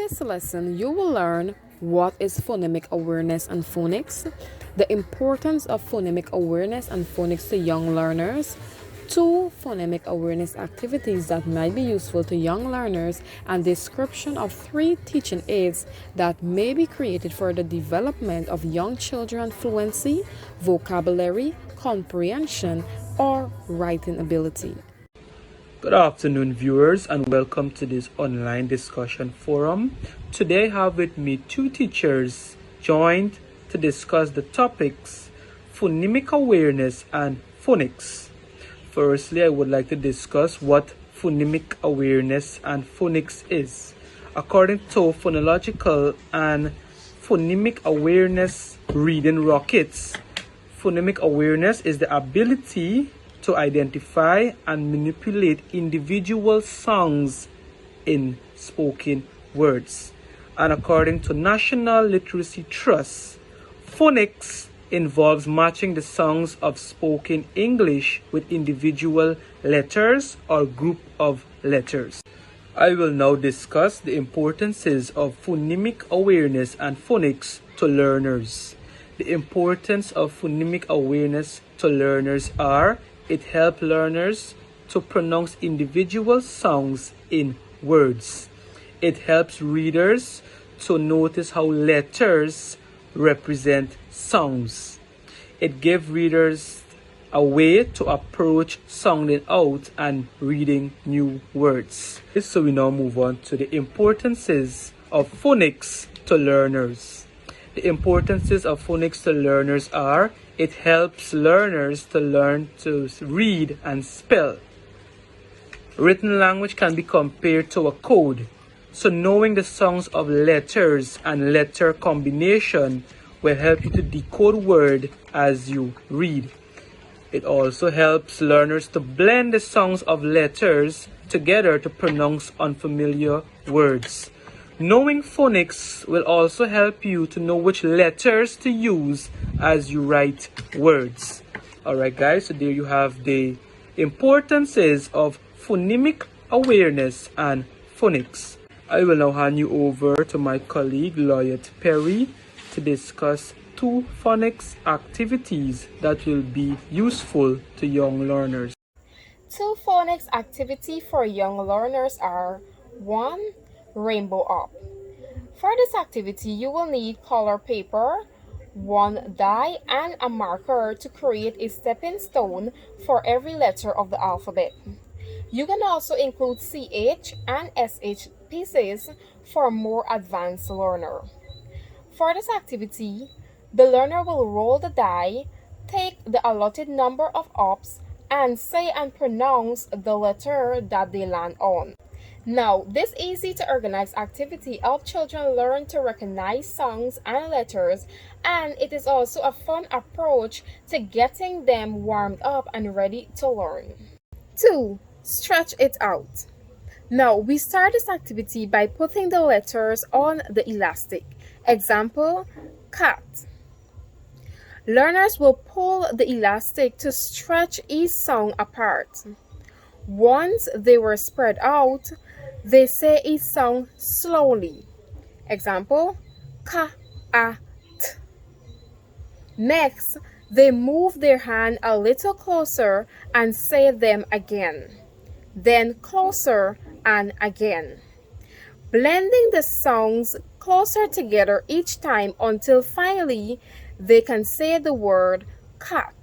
this lesson, you will learn what is phonemic awareness and phonics, the importance of phonemic awareness and phonics to young learners, two phonemic awareness activities that might be useful to young learners, and description of three teaching aids that may be created for the development of young children fluency, vocabulary, comprehension, or writing ability. Good afternoon, viewers, and welcome to this online discussion forum. Today I have with me two teachers joined to discuss the topics phonemic awareness and phonics. Firstly, I would like to discuss what phonemic awareness and phonics is. According to Phonological and Phonemic Awareness Reading Rockets, phonemic awareness is the ability to identify and manipulate individual sounds in spoken words. And according to National Literacy Trust, phonics involves matching the sounds of spoken English with individual letters or group of letters. I will now discuss the importances of phonemic awareness and phonics to learners. The importance of phonemic awareness to learners are: it helps learners to pronounce individual sounds in words. It helps readers to notice how letters represent sounds. It gives readers a way to approach sounding out and reading new words. So we now move on to the importances of phonics to learners. The importances of phonics to learners are: it helps learners to learn to read and spell. Written language can be compared to a code, so knowing the sounds of letters and letter combination will help you to decode word as you read. It also helps learners to blend the sounds of letters together to pronounce unfamiliar words. Knowing phonics will also help you to know which letters to use as you write words. Alright guys, so there you have the importances of phonemic awareness and phonics. I will now hand you over to my colleague Lloyd Perry to discuss two phonics activities that will be useful to young learners. Two phonics activity for young learners are: 1. Rainbow Up. For this activity, you will need color paper, one die, and a marker to create a stepping stone for every letter of the alphabet. You can also include CH and SH pieces for a more advanced learner. For this activity, the learner will roll the die, take the allotted number of ups, and say and pronounce the letter that they land on. Now, this easy to organize activity helps children learn to recognize sounds and letters, and it is also a fun approach to getting them warmed up and ready to learn. 2. Stretch it out. Now, we start this activity by putting the letters on the elastic. Example, cat. Learners will pull the elastic to stretch each sound apart. Once they were spread out, they say each sound slowly. Example, ka, a, t. Next, they move their hand a little closer and say them again. Then closer and again. Blending the sounds closer together each time until finally they can say the word cat.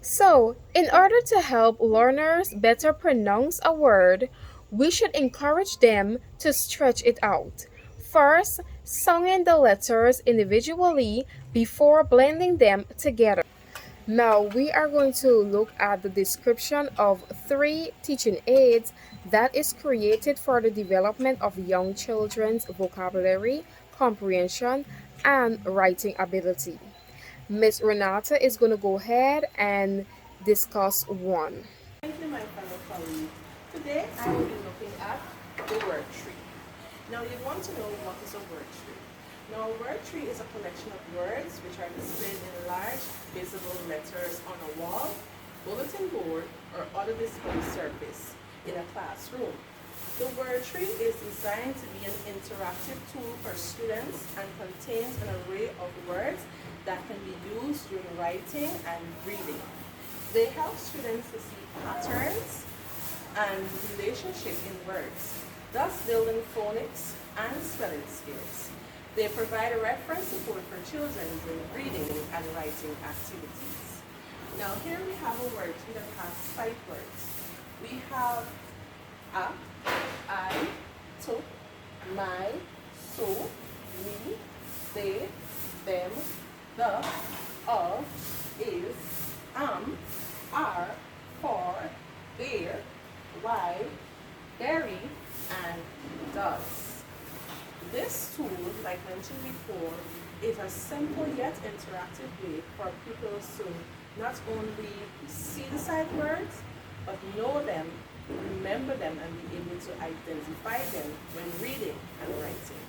So, in order to help learners better pronounce a word, we should encourage them to stretch it out. First, sounding the letters individually before blending them together. Now, we are going to look at the description of three teaching aids that is created for the development of young children's vocabulary, comprehension, and writing ability. Miss Renata is going to go ahead and discuss one. Thank you, my fellow colleague. Today, I will be looking at the word tree. Now, you want to know what is a word tree. Now, a word tree is a collection of words which are displayed in large, visible letters on a wall, bulletin board, or other display surface in a classroom. The word tree is designed to be an interactive tool for students and contains an array of words that can be used during writing and reading. They help students to see patterns and relationship in words, thus building phonics and spelling skills. They provide a reference support for children during reading and writing activities. Now here we have a word tree that has 5 words. We have a, I, to, my, so, we, they, them, the, of, is, are, for, there, why, very, and does. This tool, like mentioned before, is a simple yet interactive way for pupils to not only see the sight words, but know them, remember them, and be able to identify them when reading and writing.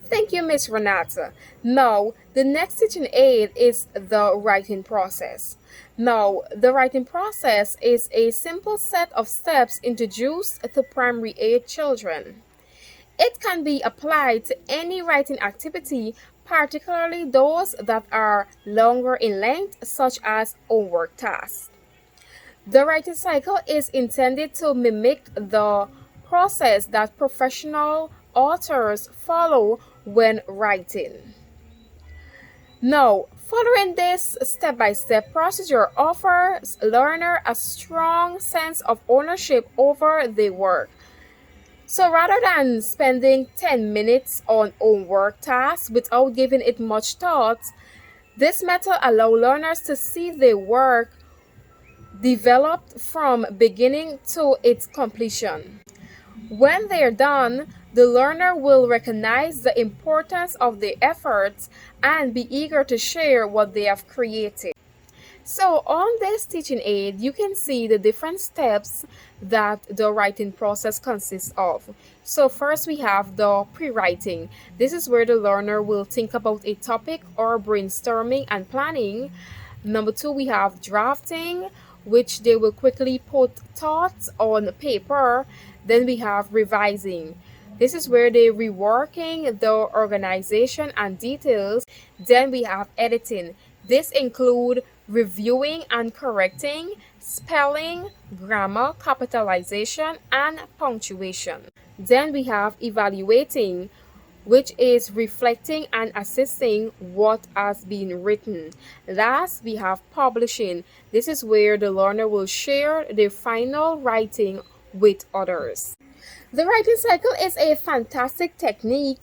Thank you, Miss Renata. Now, the next teaching aid is the writing process. Now, the writing process is a simple set of steps introduced to primary 8 children. It can be applied to any writing activity, particularly those that are longer in length, such as homework tasks. The writing cycle is intended to mimic the process that professional authors follow when writing. Now, following this step-by-step procedure offers learner a strong sense of ownership over their work. So rather than spending 10 minutes on homework tasks without giving it much thought, this method allows learners to see their work developed from beginning to its completion. When they are done, the learner will recognize the importance of their efforts and be eager to share what they have created. So on this teaching aid, you can see the different steps that the writing process consists of. So first we have the pre-writing. This is where the learner will think about a topic or brainstorming and planning. Number 2, we have drafting, which they will quickly put thoughts on paper. Then we have revising. This is where they're reworking the organization and details. Then we have editing. This includes reviewing and correcting spelling, grammar, capitalization, and punctuation. Then we have evaluating, which is reflecting and assessing what has been written. Last, we have publishing. This is where the learner will share their final writing with others. The writing cycle is a fantastic technique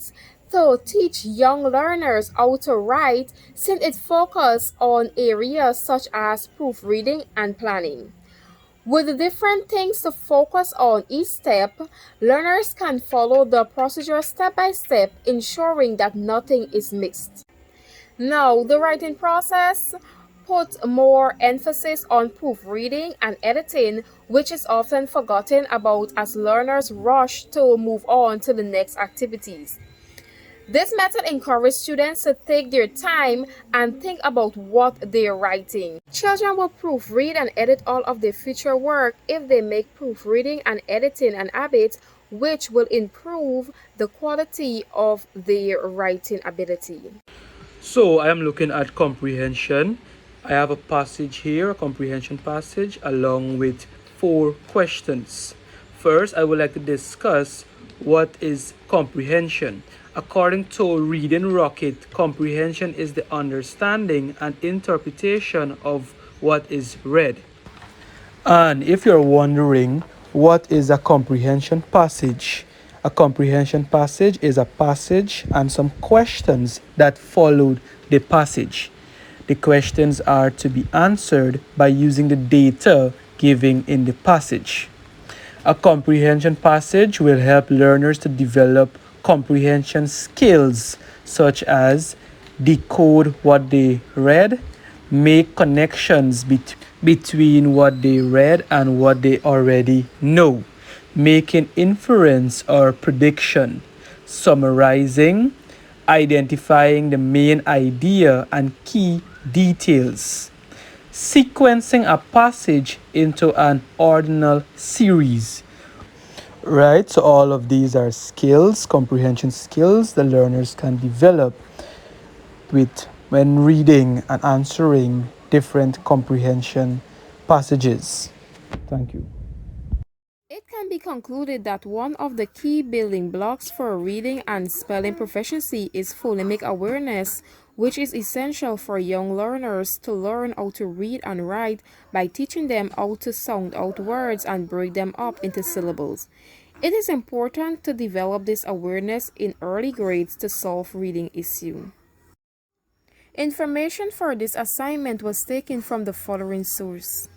to teach young learners how to write, since it focuses on areas such as proofreading and planning. With the different things to focus on each step, learners can follow the procedure step by step, ensuring that nothing is missed. Now, the writing process puts more emphasis on proofreading and editing, which is often forgotten about as learners rush to move on to the next activities. This method encourages students to take their time and think about what they're writing. Children will proofread and edit all of their future work if they make proofreading and editing an habit, which will improve the quality of their writing ability. So I am looking at comprehension. I have a passage here, a comprehension passage, along with 4 questions. First, I would like to discuss what is comprehension. According to Reading Rocket, comprehension is the understanding and interpretation of what is read. And if you're wondering what is a comprehension passage, a comprehension passage is a passage and some questions that followed the passage. The questions are to be answered by using the data given in the passage. A comprehension passage will help learners to develop comprehension skills such as decode what they read, make connections between what they read and what they already know, making inference or prediction, summarizing, identifying the main idea and key details, sequencing a passage into an ordinal series, Right, so all of these are skills, comprehension skills the learners can develop with when reading and answering different comprehension passages. Thank you. It can be concluded that one of the key building blocks for reading and spelling proficiency is phonemic awareness, which is essential for young learners to learn how to read and write by teaching them how to sound out words and break them up into syllables. It is important to develop this awareness in early grades to solve reading issues. Information for this assignment was taken from the following source.